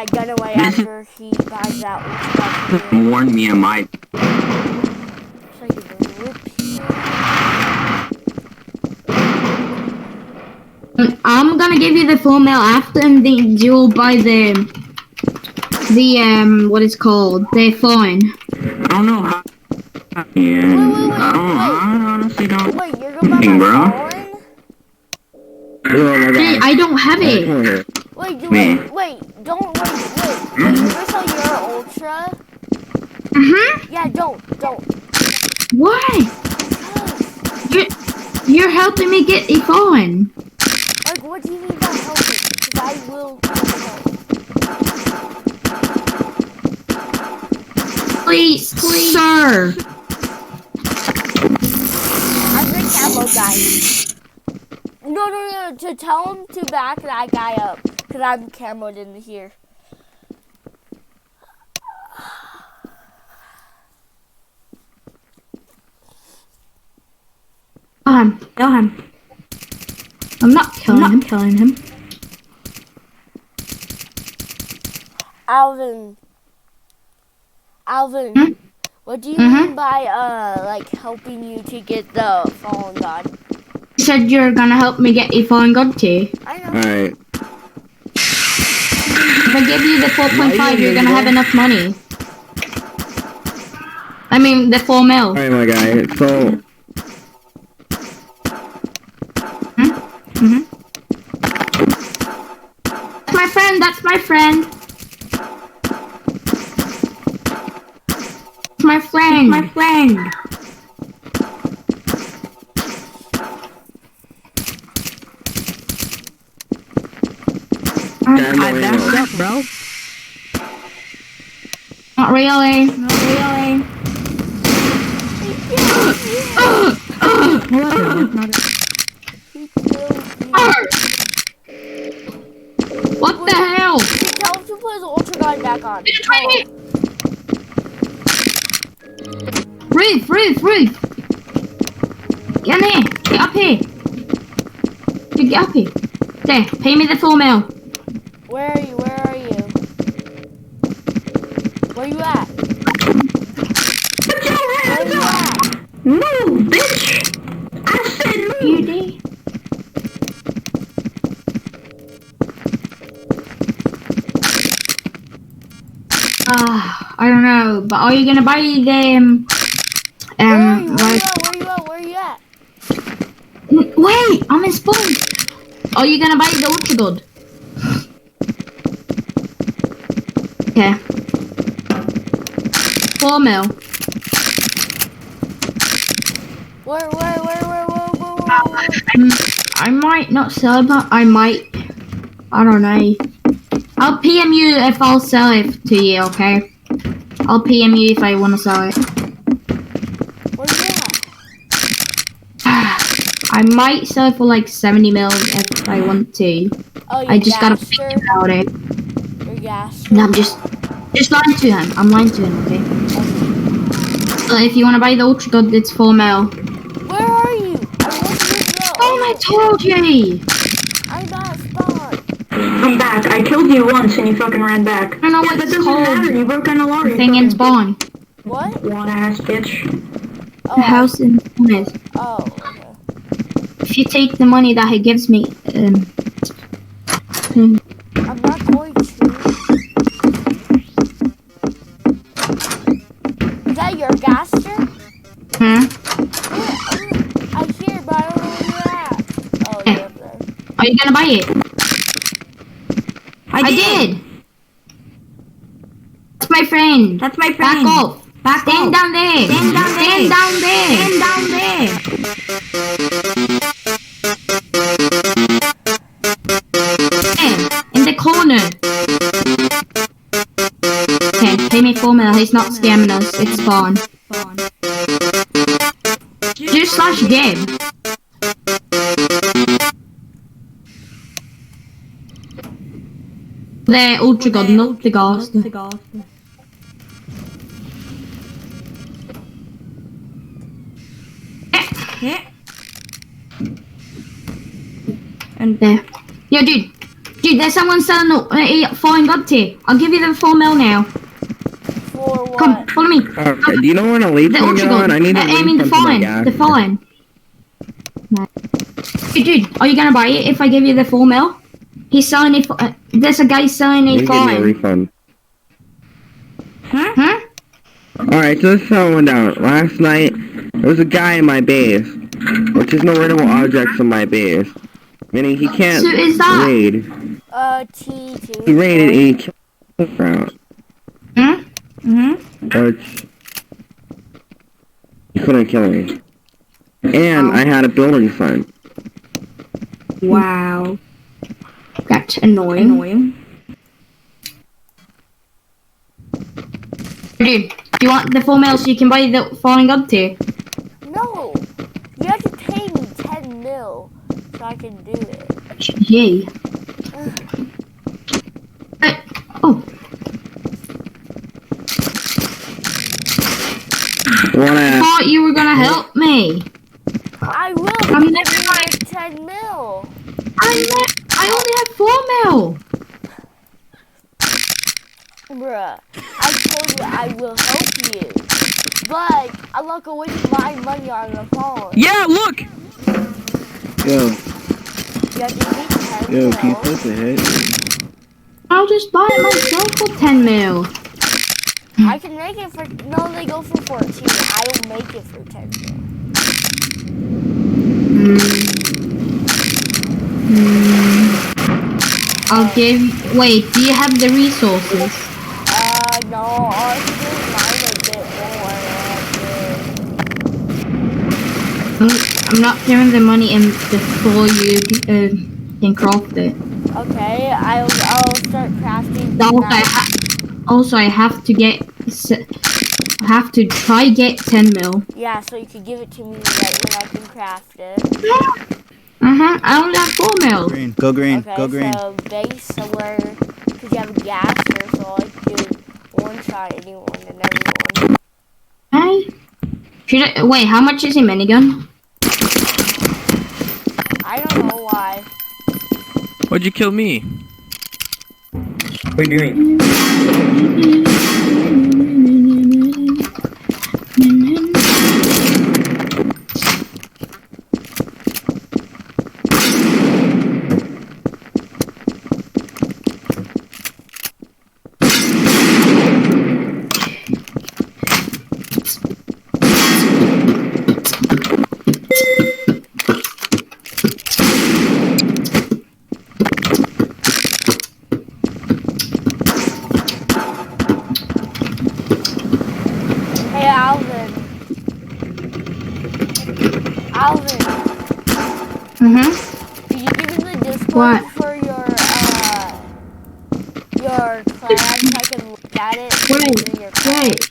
that gun away after he buys that ultra. Warn me, am I? So you can rip here. I'm gonna give you the full mail after, and then you'll buy the what is called the phone. I don't know how. Yeah. Wait. I honestly don't. Wait, you're gonna buy my phone? Oh my Hey, god. I don't have it. Wait, Me. wait, don't wait. You're gonna sell your ultra? Yeah, don't. Why? You're helping me get a phone. Like, what do you mean by helping? Because I will help. Please, sir. I'm the camo guy. No, to tell him to back that guy up. Because I'm camoed in here. Kill him. I'm not killing him. Alvin, Hmm? what do you mean by, like, helping you to get the fallen god? You said you're gonna help me get a fallen god too. I know. Alright. If I give you the 4.5, you're gonna have enough money. I mean, the 4 mil. Alright, my guy. So. That's my friend. My friend. I backed up, bro. Not really. What the hell? Tell him to put his ultra god back on. Ruth. Get in here. Get up here. Get up here. There, pay me the 4 mil. Where are you? Where you at? Move, bitch! I said move! You did. I don't know, but are you gonna buy the Where you at? Wait, I'm in spawn. Are you gonna buy the ultra god? Okay. 4 mil. Where? I might not sell, but I might. I don't know. I'll PM you if I'll sell it to you, okay? I'll PM you if I want to sell it. Where you at? I might sell it for like 70 mil if I want to. Oh, I just gotta think about it. You're gassed. No, I'm just lying to him. I'm lying to him, okay? But if you want to buy the ultra god, it's 4 mil. Where are you? I told you! I'm not spawned. I'm back. I killed you once and you fucking ran back. I don't know what that it's doesn't called. matter. You broke an alarm. Thing in spawn. What? One ass bitch. Oh, The house in spawn is. Oh, okay. If you take the money that he gives me, I'm not going to. Is that your gaster? I hear, but I don't know where you're at. Oh, you're up there. Are you gonna buy it? I did. That's my friend. Back off. Stand down there. Stand down there. In the corner. Okay, pay me 4 mil. He's not scamming us. It's spawn. Just slash game. The ultra god, not the ghost. And there. Yo, dude. Dude, there's someone selling a falling god tier. I'll give you the 4 mil now. For what? Come, follow me. Do you know when a lead The can ultra get on? I need a I mean the refund for my fallen. gas. The fallen. No. Dude, are you gonna buy it if I give you the 4 mil? He's selling a. There's a guy selling You a give me a fallen. refund. Huh? Alright, so this is how it went down. Last night, there was a guy in my base, which is no raidable objects in my base. Meaning he can't So is that? raid. T2. He raided and he killed the route. Hmm? Which he couldn't kill me. And I had a building sign. Wow. That's annoying. Dude, do you want the 4 mil so you can buy the falling god tier? No. You have to pay me 10 mil so I can do it. Yay. Oh. I thought you were gonna help me. I will. I'm Give never me gonna- like 10 mil. I only have 4 mil. Bruh, I told you I will help you. But I'm not gonna waste my money on the phone. Yeah, look! Yo, You have to give me 10 yo, can you mil. post a hit? I'll just buy it myself for 10 mil. I can make it for, no, they go for 14. I will make it for 10 mil. I'll give. Wait, do you have the resources? No, I'll do mine a bit more. I'm not giving the money in before you can craft it. Okay, I'll start crafting. Also, I have to get. I have to try get 10 mil. Yeah, so you can give it to me right when I can craft it. I only have 4 mil. Green, go green, Okay, go green. so base somewhere, because you have a gasser, so I could one-shot anyone and everyone. Hey? Wait, how much is a minigun? I don't know why. Why'd you kill me? What are you doing? Hey, Alvin. Alvin, can you give me the Discord What? for your clan so I can look at it? Wait, in your clan? wait.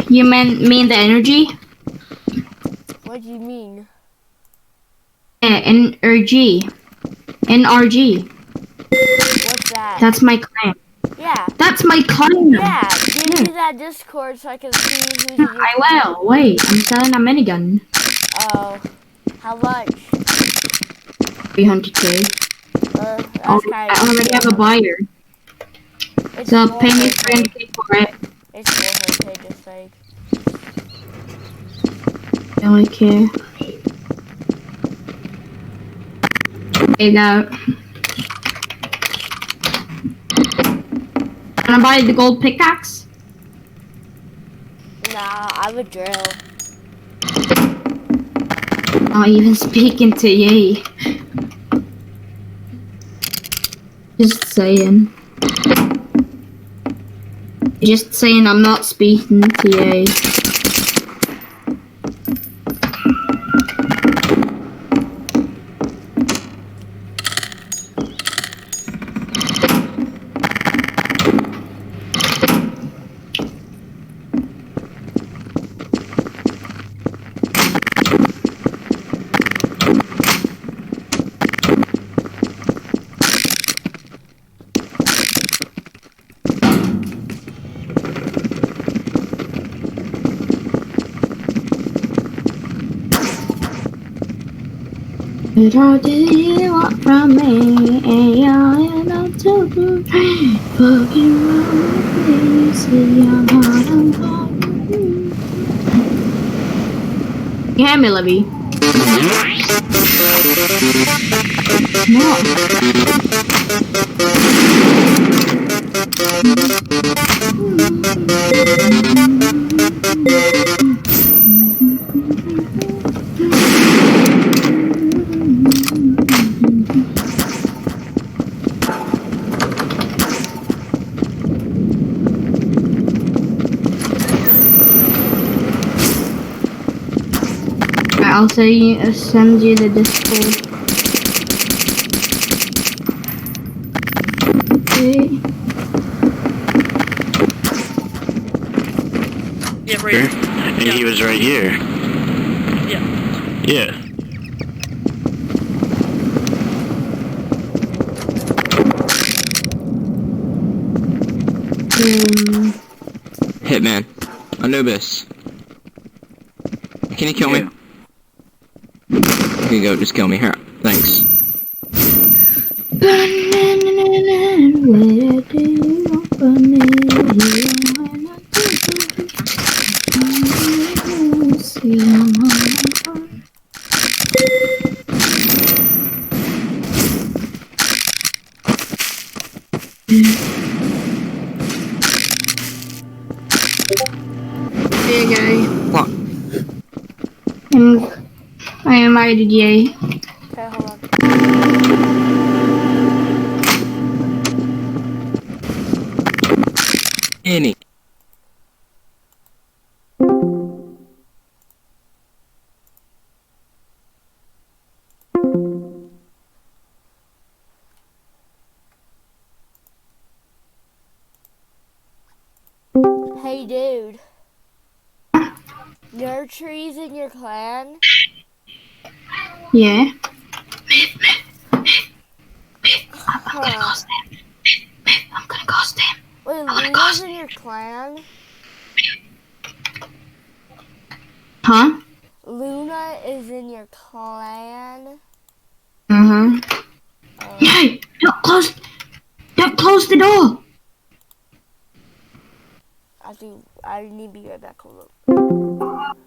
You mean the energy? What do you mean? Yeah, NRG. NRG. What's that? That's my clan. Yeah. That's my clan. Yeah, give me that Discord so I can see who's in your I will. Wait, I'm selling a minigun. Oh, how much? 300k. That's kind I already have a buyer. It's So pay me 400K. 300k for it. It's 400K, just like. I don't care. Hey, now. Wanna buy the gold pickaxe? Nah, I would drill. Not even speaking to ye. Just saying. Just saying I'm not speaking to ye. How do you want from me? And you're not too good. Fucking wrong with me. See, I'm hot, I'm hot. You hear me, Libby? No. I'll send you the Discord. Okay. Yeah, right here. And he was right here. Yeah. Yeah. Hitman. Anubis. Can you kill me? Here you go, just kill me. Here. Thanks. There you go. What? I invited you. Okay, hold on. Any. Hey, dude. Nurtree's in your clan? Yeah. Huh. I'm gonna cost him. Wait, Luna's in your clan? Huh? Luna is in your clan? Uh-huh. Oh. Hey! Don't close the door! I need to be right back. Hold up.